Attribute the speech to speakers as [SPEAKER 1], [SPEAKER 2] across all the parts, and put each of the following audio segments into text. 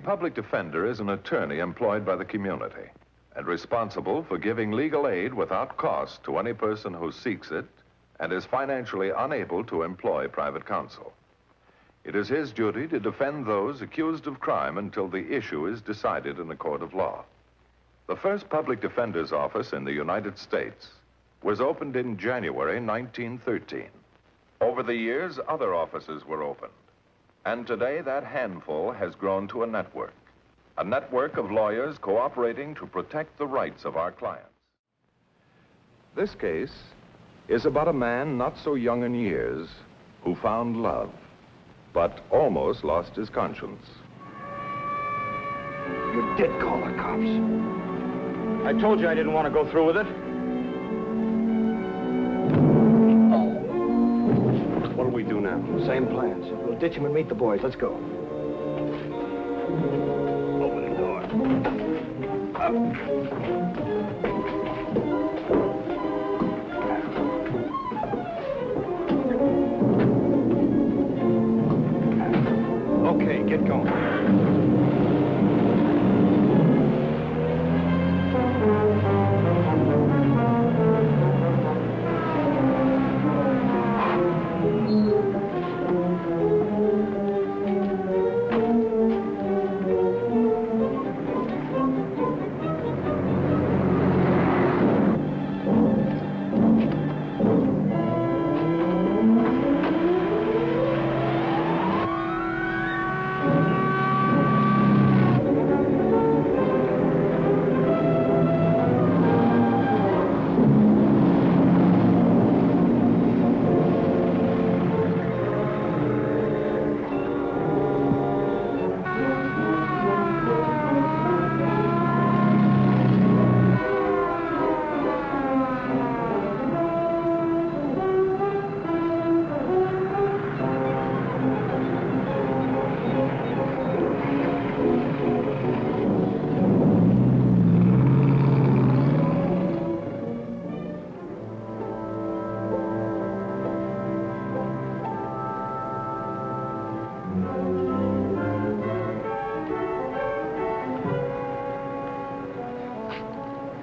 [SPEAKER 1] public defender is an attorney employed by the community and responsible for giving legal aid without cost to any person who seeks it and is financially unable to employ private counsel. It is his duty to defend those accused of crime until the issue is decided in a court of law. The first public defender's office in the United States was opened in January 1913. Over the years, other offices were opened. And today, that handful has grown to a network of lawyers cooperating to protect the rights of our clients. This case is about a man not so young in years who found love, but almost lost his conscience.
[SPEAKER 2] You did call the cops. I told you I didn't want to go through with it.
[SPEAKER 3] What do we do now?
[SPEAKER 2] Same plans. We'll ditch him and meet the boys. Let's go.
[SPEAKER 3] Open the door.
[SPEAKER 2] Okay, get going.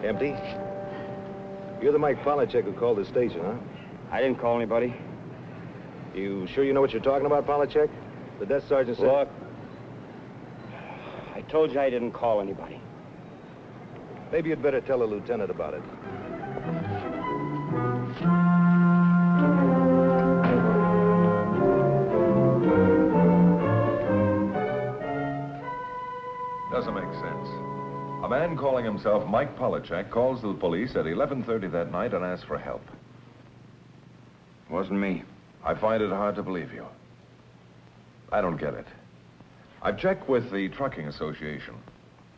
[SPEAKER 4] Empty? You're the Mike Polachek who called the station, huh?
[SPEAKER 2] I didn't call anybody.
[SPEAKER 4] You sure you know what you're talking about, Polachek? The desk sergeant said...
[SPEAKER 2] Look, I told you I didn't call anybody.
[SPEAKER 4] Maybe you'd better tell the lieutenant about it.
[SPEAKER 1] Doesn't make sense. A man calling himself Mike Polachek calls the police at 11:30 that night and asks for help.
[SPEAKER 2] Wasn't me.
[SPEAKER 1] I find it hard to believe you. I don't get it. I've checked with the Trucking Association.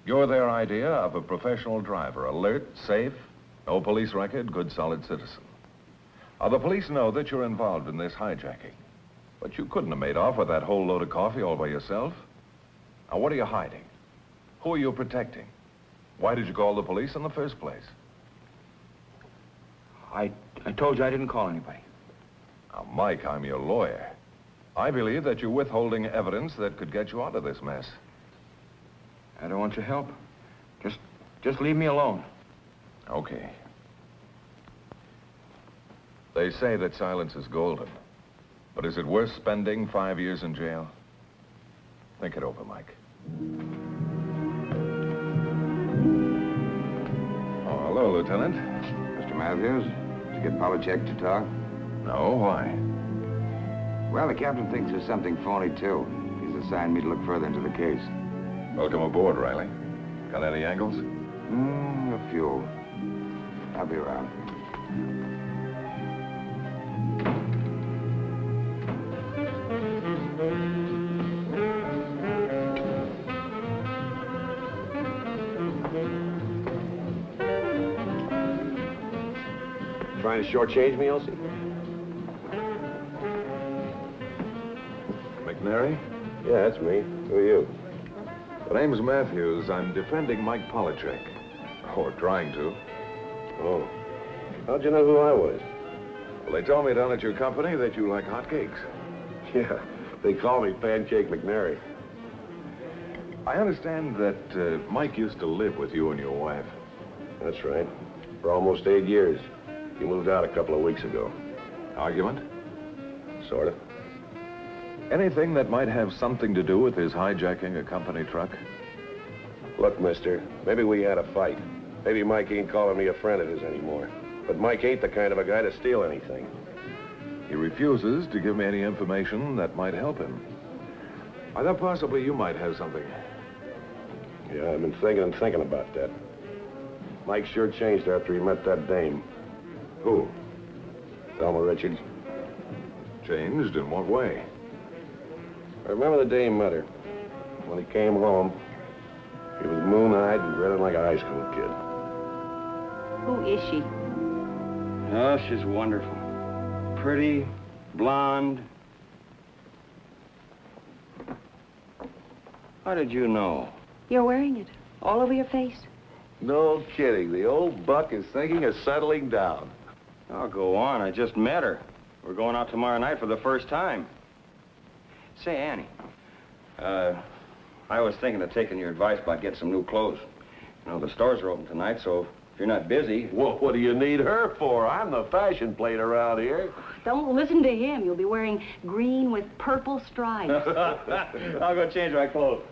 [SPEAKER 1] You're their idea of a professional driver, alert, safe, no police record, good, solid citizen. Now, the police know that you're involved in this hijacking, but you couldn't have made off with that whole load of coffee all by yourself. Now, what are you hiding? Who are you protecting? Why did you call the police in the first place?
[SPEAKER 2] I told you I didn't call anybody.
[SPEAKER 1] Now, Mike, I'm your lawyer. I believe that you're withholding evidence that could get you out of this mess.
[SPEAKER 2] I don't want your help. Just leave me alone.
[SPEAKER 1] Okay. They say that silence is golden. But is it worth spending 5 years in jail? Think it over, Mike. Oh, hello, Lieutenant.
[SPEAKER 5] Mr. Matthews, did you get Polachek to talk?
[SPEAKER 1] No, why?
[SPEAKER 5] Well, the captain thinks there's something phony, too. He's assigned me to look further into the case.
[SPEAKER 1] Welcome aboard, Riley. Got any angles?
[SPEAKER 5] A few. I'll be around.
[SPEAKER 4] Trying to shortchange me, Elsie?
[SPEAKER 1] McNary?
[SPEAKER 4] Yeah, that's me. Who are you?
[SPEAKER 1] The name's Matthews. I'm defending Mike Polachek. Or trying to.
[SPEAKER 4] Oh. How'd you know who I was?
[SPEAKER 1] Well, they told me down at your company that you like hotcakes.
[SPEAKER 4] Yeah, they call me Pancake McNary.
[SPEAKER 1] I understand that Mike used to live with you and your wife.
[SPEAKER 3] That's right. For almost 8 years. He moved out a couple of weeks ago.
[SPEAKER 1] Argument?
[SPEAKER 3] Sort of.
[SPEAKER 1] Anything that might have something to do with his hijacking a company truck?
[SPEAKER 3] Look, mister, maybe we had a fight. Maybe Mike ain't calling me a friend of his anymore. But Mike ain't the kind of a guy to steal anything.
[SPEAKER 1] He refuses to give me any information that might help him. I thought possibly you might have something.
[SPEAKER 3] Yeah, I've been thinking about that. Mike sure changed after he met that dame.
[SPEAKER 1] Who?
[SPEAKER 3] Thelma Richards.
[SPEAKER 1] Changed in what way?
[SPEAKER 3] I remember the day he met her. When he came home, he was moon-eyed and grinning like a high school kid.
[SPEAKER 6] Who is she?
[SPEAKER 2] Oh, she's wonderful. Pretty, blonde. How did you know?
[SPEAKER 6] You're wearing it all over your face.
[SPEAKER 3] No kidding. The old buck is thinking of settling down.
[SPEAKER 2] Oh, go on. I just met her. We're going out tomorrow night for the first time. Say, Annie, I was thinking of taking your advice about getting some new clothes. You know, the stores are open tonight, so if you're not busy...
[SPEAKER 3] Well, what do you need her for? I'm the fashion plate around here.
[SPEAKER 6] Don't listen to him. You'll be wearing green with purple stripes.
[SPEAKER 2] I'll go change my clothes.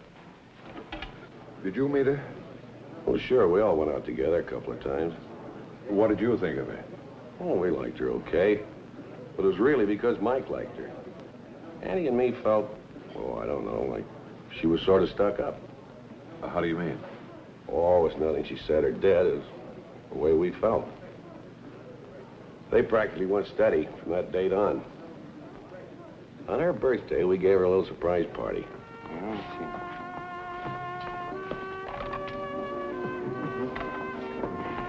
[SPEAKER 1] Did you meet her?
[SPEAKER 3] Well, sure, we all went out together a couple of times.
[SPEAKER 1] What did you think of her?
[SPEAKER 3] Oh, we liked her okay. But it was really because Mike liked her. Annie and me felt, oh, I don't know, like she was sort of stuck up.
[SPEAKER 1] How do you mean?
[SPEAKER 3] Oh, it's nothing she said or did. It was the way we felt. They practically went steady from that date on. On her birthday, we gave her a little surprise party.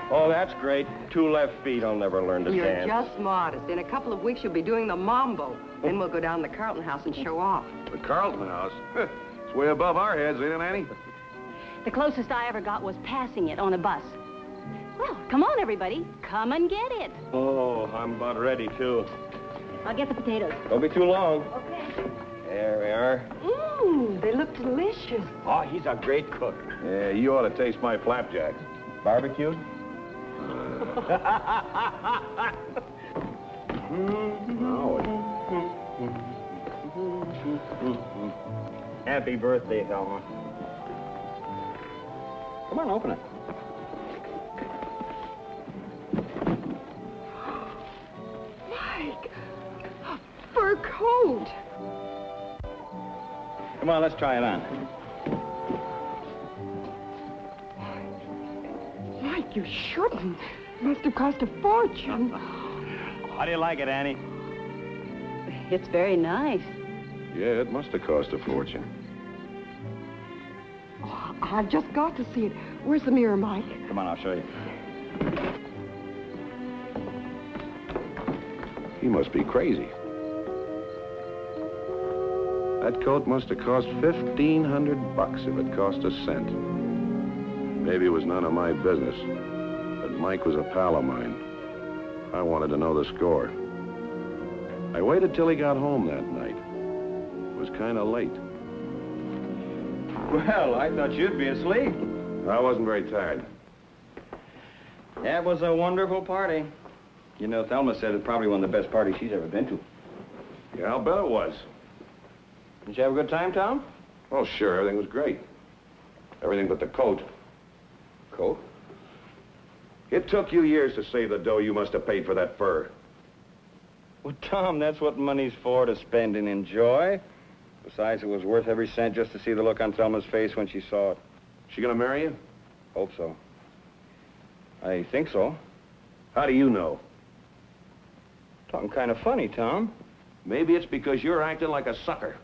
[SPEAKER 2] Oh, that's great. 2 left feet. I'll never learn to
[SPEAKER 7] You're
[SPEAKER 2] dance.
[SPEAKER 7] just modest. In a couple of weeks, you'll be doing the mambo. Then we'll go down to the Carlton House and show off.
[SPEAKER 3] The Carlton House? It's way above our heads, ain't it, Annie?
[SPEAKER 6] The closest I ever got was passing it on a bus. Well, come on, everybody. Come and get it.
[SPEAKER 2] Oh, I'm about ready, too.
[SPEAKER 6] I'll get the potatoes.
[SPEAKER 2] Don't be too long.
[SPEAKER 6] Okay.
[SPEAKER 2] There we are.
[SPEAKER 7] Mmm, they look delicious.
[SPEAKER 2] Oh, he's a great cook.
[SPEAKER 3] Yeah, you ought to taste my flapjack.
[SPEAKER 2] Barbecued? Happy birthday, Thelma. Come on, open it.
[SPEAKER 7] Mike, a fur coat.
[SPEAKER 2] Come on, let's try it on.
[SPEAKER 7] Mike, you shouldn't. Must have cost a fortune.
[SPEAKER 2] How do you like it, Annie?
[SPEAKER 6] It's very nice.
[SPEAKER 3] Yeah, it must have cost a fortune.
[SPEAKER 7] Oh, I've just got to see it. Where's the mirror, Mike?
[SPEAKER 2] Come on, I'll show you.
[SPEAKER 3] He must be crazy. That coat must have cost $1,500 if it cost a cent. Maybe it was none of my business, but Mike was a pal of mine. I wanted to know the score. I waited till he got home that night. It was kind of late.
[SPEAKER 2] Well, I thought you'd be asleep.
[SPEAKER 3] I wasn't very tired.
[SPEAKER 2] That was a wonderful party. You know, Thelma said it's probably one of the best parties she's ever been to.
[SPEAKER 3] Yeah, I'll bet it was.
[SPEAKER 2] Did you have a good time, Tom?
[SPEAKER 3] Oh, sure, everything was great. Everything but the coat.
[SPEAKER 2] Coat?
[SPEAKER 3] It took you years to save the dough you must have paid for that fur.
[SPEAKER 2] Well, Tom, that's what money's for, to spend and enjoy. Besides, it was worth every cent just to see the look on Thelma's face when she saw it.
[SPEAKER 3] She gonna marry you?
[SPEAKER 2] Hope so. I think so.
[SPEAKER 3] How do you know?
[SPEAKER 2] Talking kind of funny, Tom.
[SPEAKER 3] Maybe it's because you're acting like a sucker.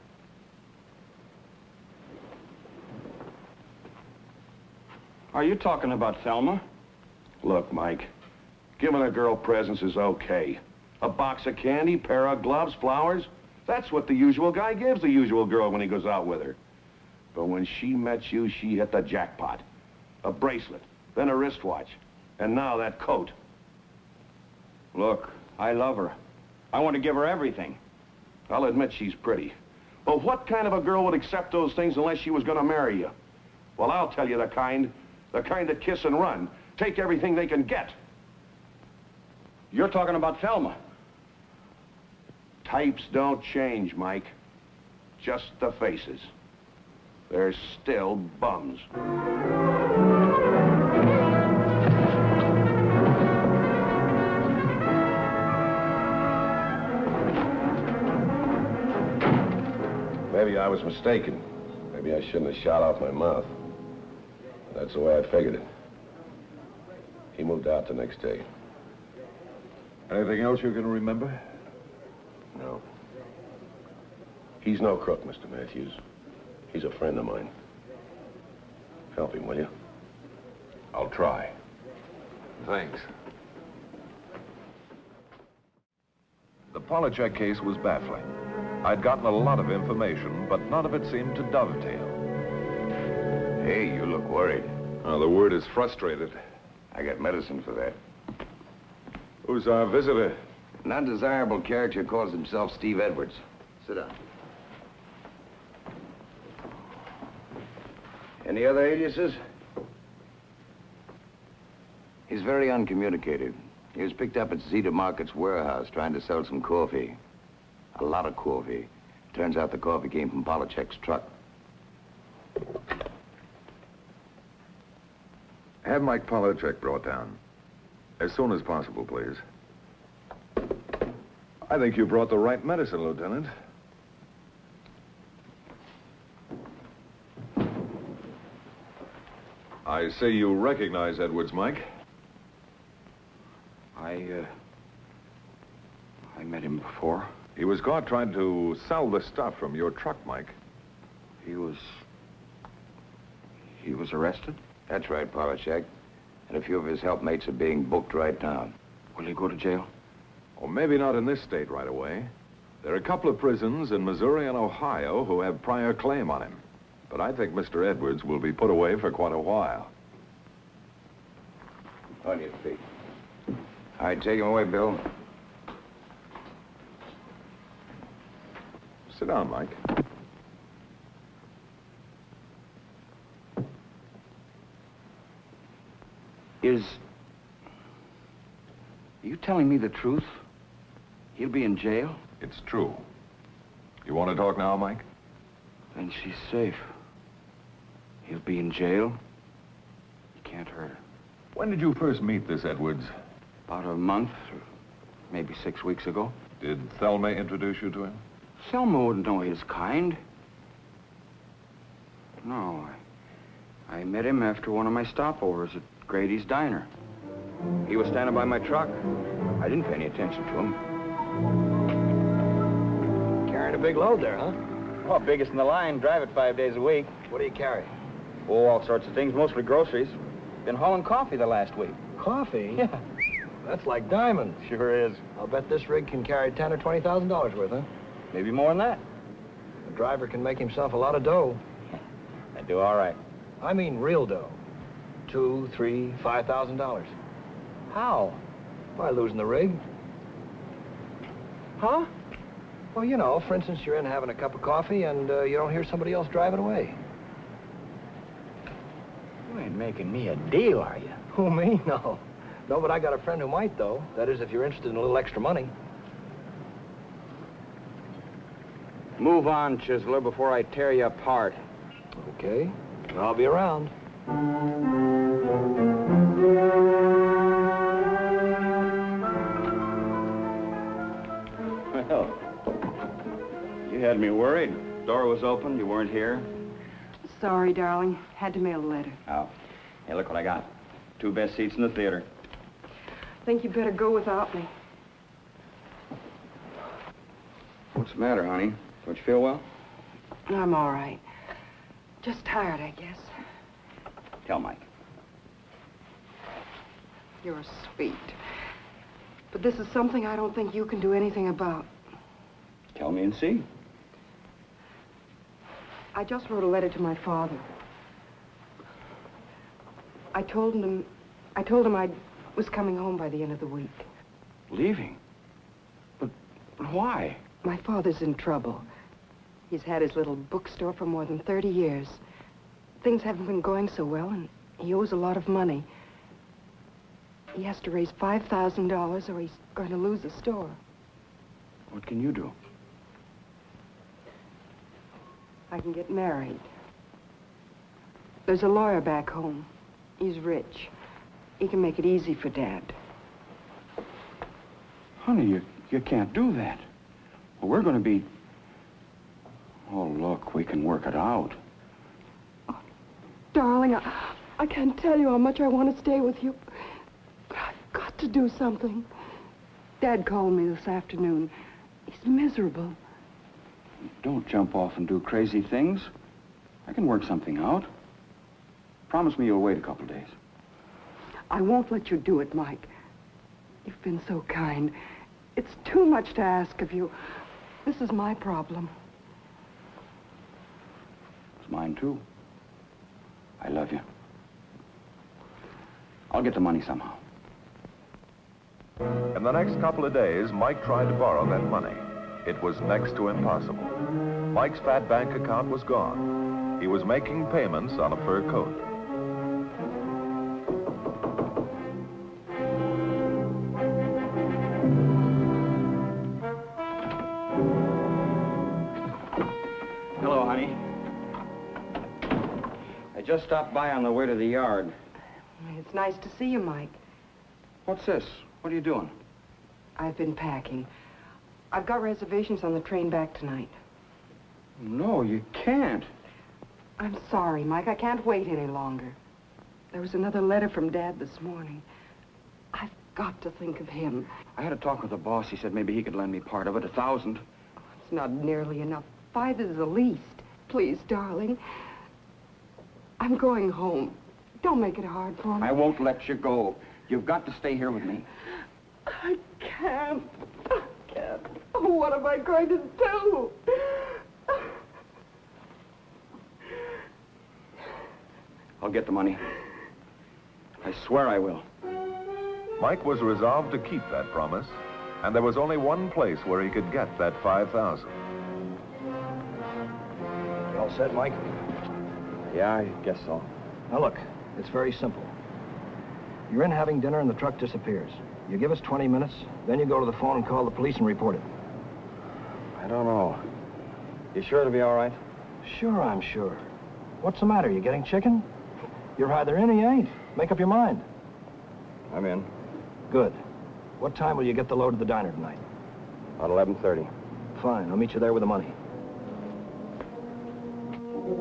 [SPEAKER 2] Are you talking about Thelma?
[SPEAKER 3] Look, Mike, giving a girl presents is okay. A box of candy, pair of gloves, flowers. That's what the usual guy gives the usual girl when he goes out with her. But when she met you, she hit the jackpot. A bracelet, then a wristwatch, and now that coat.
[SPEAKER 2] Look, I love her. I want to give her everything.
[SPEAKER 3] I'll admit she's pretty. But what kind of a girl would accept those things unless she was gonna marry you? Well, I'll tell you the kind that kiss and run. Take everything they can get.
[SPEAKER 2] You're talking about Thelma.
[SPEAKER 3] Types don't change, Mike. Just the faces. They're still bums. Maybe I was mistaken. Maybe I shouldn't have shot off my mouth. That's the way I figured it. He moved out the next day.
[SPEAKER 1] Anything else you can remember?
[SPEAKER 3] No. He's no crook, Mr. Matthews. He's a friend of mine. Help him, will you?
[SPEAKER 1] I'll try. Thanks. The Polachek case was baffling. I'd gotten a lot of information, but none of it seemed to dovetail.
[SPEAKER 5] Hey, you look worried.
[SPEAKER 1] Oh, the word is frustrated.
[SPEAKER 5] I got medicine for that.
[SPEAKER 1] Who's our visitor?
[SPEAKER 5] An undesirable character calls himself Steve Edwards. Sit down. Any other aliases? He's very uncommunicated. He was picked up at Zeta Market's warehouse trying to sell some coffee. A lot of coffee. Turns out the coffee came from Polachek's truck.
[SPEAKER 1] Have Mike Polachek brought down. As soon as possible, please. I think you brought the right medicine, Lieutenant. I say you recognize Edwards, Mike.
[SPEAKER 2] I met him before.
[SPEAKER 1] He was caught trying to sell the stuff from your truck, Mike.
[SPEAKER 2] He was arrested?
[SPEAKER 5] That's right, Polachek. And a few of his helpmates are being booked right now.
[SPEAKER 2] Will he go to jail?
[SPEAKER 1] Or maybe not in this state right away. There are a couple of prisons in Missouri and Ohio who have prior claim on him. But I think Mr. Edwards will be put away for quite a while.
[SPEAKER 5] On your feet. All right, take him away, Bill.
[SPEAKER 1] Sit down, Mike.
[SPEAKER 2] Are you telling me the truth? He'll be in jail?
[SPEAKER 1] It's true. You want to talk now, Mike?
[SPEAKER 2] Then she's safe. He'll be in jail. You can't hurt her.
[SPEAKER 1] When did you first meet this Edwards?
[SPEAKER 2] About a month, or maybe 6 weeks ago.
[SPEAKER 1] Did Thelma introduce you to him?
[SPEAKER 2] Selma wouldn't know his kind. No, I met him after one of my stopovers at Grady's Diner. He was standing by my truck. I didn't pay any attention to him.
[SPEAKER 4] Carrying a big load there, huh?
[SPEAKER 2] Oh, biggest in the line. Drive it 5 days a week.
[SPEAKER 4] What do you carry?
[SPEAKER 2] Oh, all sorts of things, mostly groceries. Been hauling coffee the last week.
[SPEAKER 4] Coffee?
[SPEAKER 2] Yeah.
[SPEAKER 4] That's like diamonds.
[SPEAKER 2] Sure is.
[SPEAKER 4] I'll bet this rig can carry $10,000 or $20,000 worth, huh?
[SPEAKER 2] Maybe more than that.
[SPEAKER 4] The driver can make himself a lot of dough.
[SPEAKER 2] I do all right.
[SPEAKER 4] I mean real dough. $2,000, $3,000, $5,000.
[SPEAKER 2] How?
[SPEAKER 4] By losing the rig.
[SPEAKER 2] Huh?
[SPEAKER 4] Well, you know, for instance, you're in having a cup of coffee and you don't hear somebody else driving away.
[SPEAKER 2] You ain't making me a deal, are you?
[SPEAKER 4] Who, me? No. No, but I got a friend who might, though. That is, if you're interested in a little extra money.
[SPEAKER 2] Move on, Chiseler, before I tear you apart.
[SPEAKER 4] Okay. I'll be around.
[SPEAKER 2] Well, you had me worried. Door was open, you weren't here.
[SPEAKER 7] Sorry, darling. Had to mail a letter.
[SPEAKER 2] Oh. Hey, look what I got. 2 best seats in the theater.
[SPEAKER 7] Think you better go without me.
[SPEAKER 2] What's the matter, honey? Don't you feel well?
[SPEAKER 7] I'm all right. Just tired, I guess.
[SPEAKER 2] Tell Mike.
[SPEAKER 7] You're sweet. But this is something I don't think you can do anything about.
[SPEAKER 2] Tell me and see.
[SPEAKER 7] I just wrote a letter to my father. I told him I was coming home by the end of the week.
[SPEAKER 2] Leaving? But why?
[SPEAKER 7] My father's in trouble. He's had his little bookstore for more than 30 years. things haven't been going so well, and he owes a lot of money. He has to raise $5,000 or he's going to lose the store.
[SPEAKER 2] What can you do?
[SPEAKER 7] I can get married. There's a lawyer back home. He's rich. He can make it easy for Dad.
[SPEAKER 2] Honey, you can't do that. Well, we're going to be... Oh, look, we can work it out.
[SPEAKER 7] Oh, darling, I can't tell you how much I want to stay with you. But I've got to do something. Dad called me this afternoon. He's miserable.
[SPEAKER 2] Don't jump off and do crazy things. I can work something out. Promise me you'll wait a couple days.
[SPEAKER 7] I won't let you do it, Mike. You've been so kind. It's too much to ask of you. This is my problem.
[SPEAKER 2] It's mine, too. I love you. I'll get the money somehow.
[SPEAKER 1] In the next couple of days, Mike tried to borrow that money. It was next to impossible. Mike's fat bank account was gone. He was making payments on a fur coat.
[SPEAKER 2] Hello, honey. I just stopped by on the way to the yard.
[SPEAKER 7] It's nice to see you, Mike.
[SPEAKER 2] What's this? What are you doing?
[SPEAKER 7] I've been packing. I've got reservations on the train back tonight.
[SPEAKER 2] No, you can't.
[SPEAKER 7] I'm sorry, Mike. I can't wait any longer. There was another letter from Dad this morning. I've got to think of him.
[SPEAKER 2] I had a talk with the boss. He said maybe he could lend me part of it, $1,000.
[SPEAKER 7] It's not nearly enough. 5 is the least. Please, darling. I'm going home. Don't make it hard for me.
[SPEAKER 2] I won't let you go. You've got to stay here with me.
[SPEAKER 7] I can't. I can't. Oh, what am I going to do?
[SPEAKER 2] I'll get the money. I swear I will.
[SPEAKER 1] Mike was resolved to keep that promise, and there was only one place where he could get that $5,000.
[SPEAKER 4] You all set, Mike?
[SPEAKER 2] Yeah, I guess so.
[SPEAKER 4] Now, look, it's very simple. You're in having dinner and the truck disappears. You give us 20 minutes, then you go to the phone and call the police and report it.
[SPEAKER 2] I don't know. You sure it'll be all right?
[SPEAKER 4] Sure, I'm sure. What's the matter? You getting chicken? You're either in or you ain't. Make up your mind.
[SPEAKER 2] I'm in.
[SPEAKER 4] Good. What time will you get the load to the diner tonight?
[SPEAKER 2] About 11:30.
[SPEAKER 4] Fine, I'll meet you there with the money.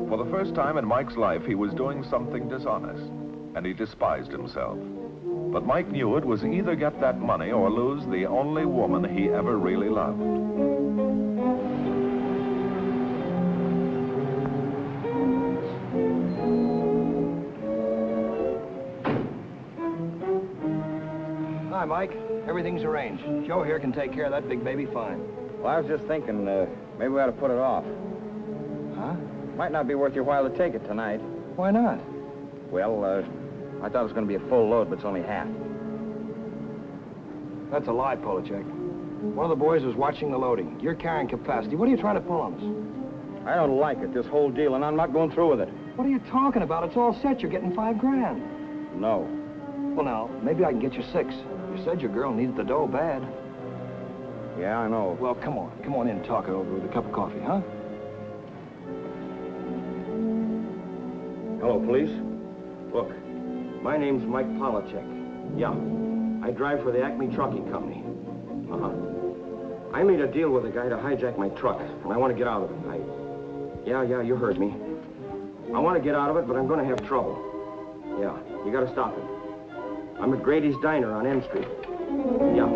[SPEAKER 1] For the first time in Mike's life, he was doing something dishonest, and he despised himself. But Mike knew it was either get that money or lose the only woman he ever really loved.
[SPEAKER 4] Hi, Mike. Everything's arranged. Joe here can take care of that big baby fine.
[SPEAKER 2] Well, I was just thinking, maybe we ought to put it off.
[SPEAKER 4] Huh?
[SPEAKER 2] Might not be worth your while to take it tonight.
[SPEAKER 4] Why not?
[SPEAKER 2] Well, I thought it was going to be a full load, but it's only half.
[SPEAKER 4] That's a lie, Polachek. One of the boys was watching the loading. You're carrying capacity. What are you trying to pull on us?
[SPEAKER 2] I don't like it, this whole deal, and I'm not going through with it.
[SPEAKER 4] What are you talking about? It's all set. You're getting $5 grand.
[SPEAKER 2] No.
[SPEAKER 4] Well, now, maybe I can get you 6. You said your girl needed the dough bad.
[SPEAKER 2] Yeah, I know.
[SPEAKER 4] Well, come on. Come on in and talk it over with a cup of coffee, huh?
[SPEAKER 2] Hello, police. Look, my name's Mike Polachek. Yeah, I drive for the Acme Trucking Company. I made a deal with a guy to hijack my truck, and I want to get out of it. Yeah, you heard me. I want to get out of it, but I'm going to have trouble. Yeah, you got to stop it. I'm at Grady's Diner on M Street. Yeah.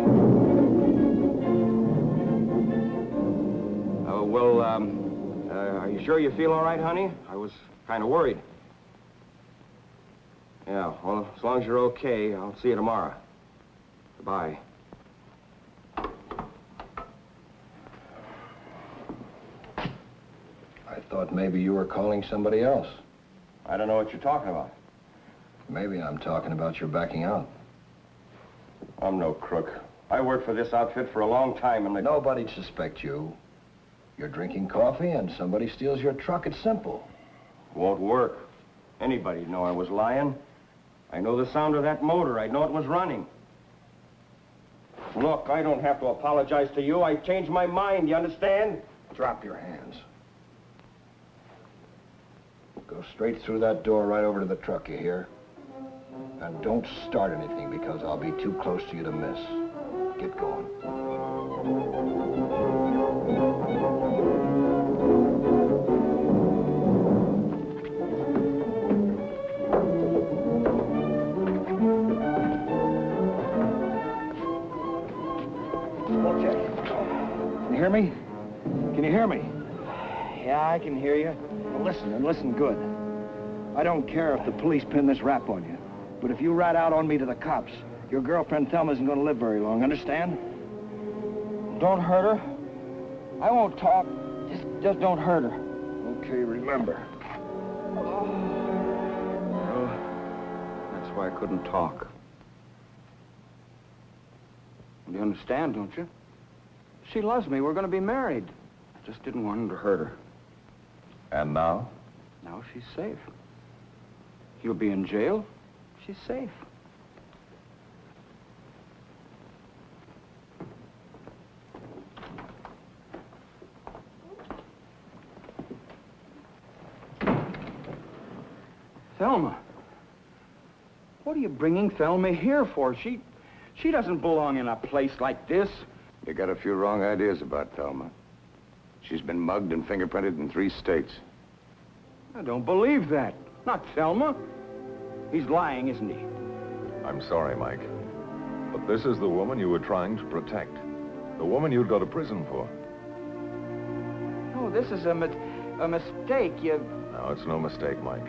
[SPEAKER 2] Are you sure you feel all right, honey? I was kind of worried. Yeah, well, as long as you're okay, I'll see you tomorrow. Goodbye.
[SPEAKER 4] I thought maybe you were calling somebody else.
[SPEAKER 2] I don't know what you're talking about.
[SPEAKER 4] Maybe I'm talking about your backing out.
[SPEAKER 2] I'm no crook. I worked for this outfit for a long time, and
[SPEAKER 4] Nobody'd suspect you. You're drinking coffee and somebody steals your truck. It's simple.
[SPEAKER 2] Won't work. Anybody'd know I was lying. I know the sound of that motor. I'd know it was running. Look, I don't have to apologize to you. I changed my mind, you understand?
[SPEAKER 4] Drop your hands. Go straight through that door right over to the truck, you hear? And don't start anything because I'll be too close to you to miss. Get going. Okay. Can you hear me? Can you hear me?
[SPEAKER 8] Yeah, I can hear you.
[SPEAKER 4] Well, listen, and listen good. I don't care if the police pin this rap on you, but if you rat out on me to the cops, your girlfriend Thelma isn't going to live very long, understand?
[SPEAKER 8] Don't hurt her. I won't talk. Just don't hurt her.
[SPEAKER 4] Okay, remember.
[SPEAKER 2] Well, that's why I couldn't talk. You understand, don't you? She loves me. We're going to be married. I just didn't want him to hurt her.
[SPEAKER 1] And now?
[SPEAKER 2] Now she's safe. He'll be in jail. She's safe. Thelma. What are you bringing Thelma here for? She doesn't belong in a place like this.
[SPEAKER 5] You got a few wrong ideas about Thelma. She's been mugged and fingerprinted in 3 states.
[SPEAKER 2] I don't believe that. Not Thelma. He's lying, isn't he?
[SPEAKER 1] I'm sorry, Mike. But this is the woman you were trying to protect. The woman you'd go to prison for.
[SPEAKER 2] No, this is a mistake.
[SPEAKER 1] No, it's no mistake, Mike.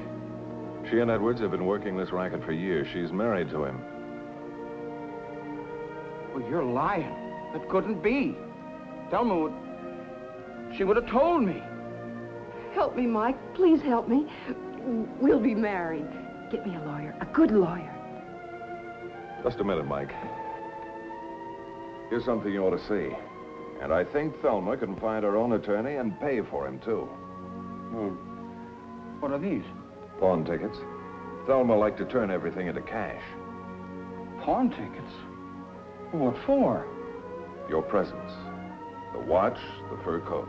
[SPEAKER 1] She and Edwards have been working this racket for years. She's married to him.
[SPEAKER 2] Well, you're lying. That couldn't be. Thelma would... She would have told me.
[SPEAKER 7] Help me, Mike. Please help me. We'll be married. Get me a lawyer, a good lawyer.
[SPEAKER 1] Just a minute, Mike. Here's something you ought to see. And I think Thelma can find her own attorney and pay for him, too.
[SPEAKER 2] What are these?
[SPEAKER 1] Pawn tickets. Thelma liked to turn everything into cash.
[SPEAKER 2] Pawn tickets? What for?
[SPEAKER 1] Your presents. The watch, the fur coat.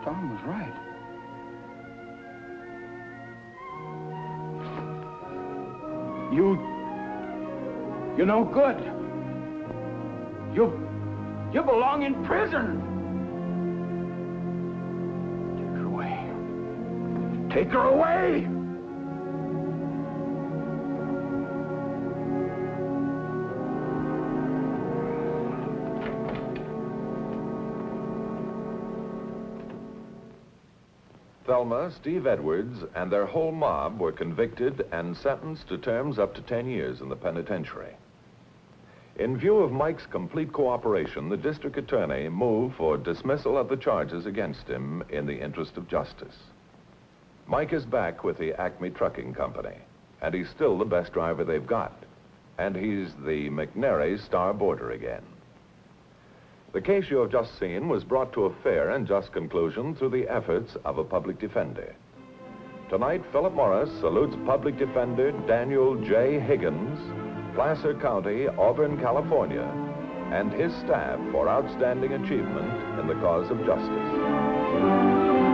[SPEAKER 2] Tom was right. You're no good. You belong in prison. Take her away. Take her away!
[SPEAKER 1] Thelma, Steve Edwards, and their whole mob were convicted and sentenced to terms up to 10 years in the penitentiary. In view of Mike's complete cooperation, the district attorney moved for dismissal of the charges against him in the interest of justice. Mike is back with the Acme Trucking Company, and he's still the best driver they've got. And he's the McNary star boarder again. The case you have just seen was brought to a fair and just conclusion through the efforts of a public defender. Tonight, Philip Morris salutes Public Defender Daniel J. Higgins, Placer County, Auburn, California, and his staff for outstanding achievement in the cause of justice.